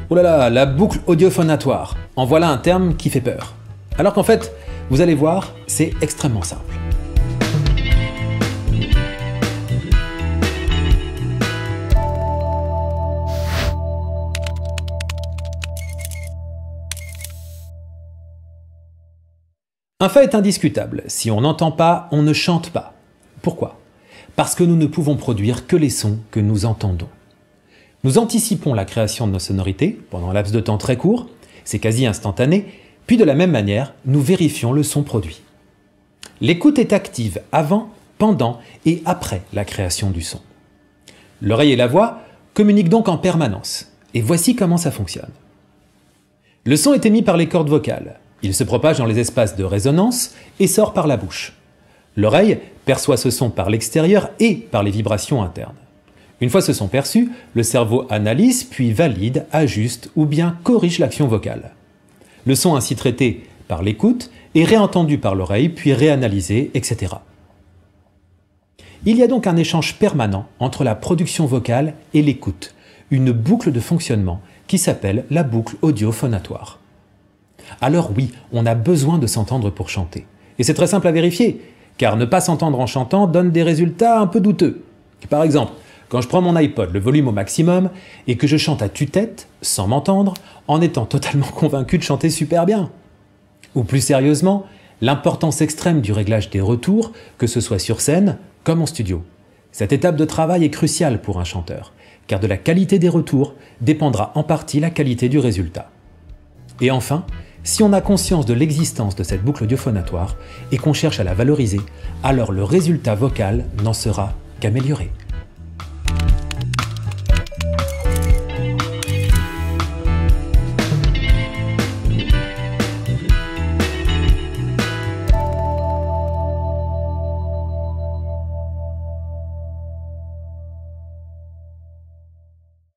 Oh là là, la boucle audiophonatoire. En voilà un terme qui fait peur. Alors qu'en fait, vous allez voir, c'est extrêmement simple. Un fait est indiscutable, si on n'entend pas, on ne chante pas. Pourquoi? Parce que nous ne pouvons produire que les sons que nous entendons. Nous anticipons la création de nos sonorités pendant un laps de temps très court, c'est quasi instantané, puis de la même manière, nous vérifions le son produit. L'écoute est active avant, pendant et après la création du son. L'oreille et la voix communiquent donc en permanence, et voici comment ça fonctionne. Le son est émis par les cordes vocales. Il se propage dans les espaces de résonance et sort par la bouche. L'oreille perçoit ce son par l'extérieur et par les vibrations internes. Une fois ce son perçu, le cerveau analyse, puis valide, ajuste ou bien corrige l'action vocale. Le son ainsi traité par l'écoute est réentendu par l'oreille, puis réanalysé, etc. Il y a donc un échange permanent entre la production vocale et l'écoute, une boucle de fonctionnement qui s'appelle la boucle audiophonatoire. Alors oui, on a besoin de s'entendre pour chanter. Et c'est très simple à vérifier, car ne pas s'entendre en chantant donne des résultats un peu douteux. Par exemple, quand je prends mon iPod, le volume au maximum, et que je chante à tue-tête, sans m'entendre, en étant totalement convaincu de chanter super bien. Ou plus sérieusement, l'importance extrême du réglage des retours, que ce soit sur scène comme en studio. Cette étape de travail est cruciale pour un chanteur, car de la qualité des retours dépendra en partie la qualité du résultat. Et enfin, si on a conscience de l'existence de cette boucle audiophonatoire et qu'on cherche à la valoriser, alors le résultat vocal n'en sera qu'amélioré.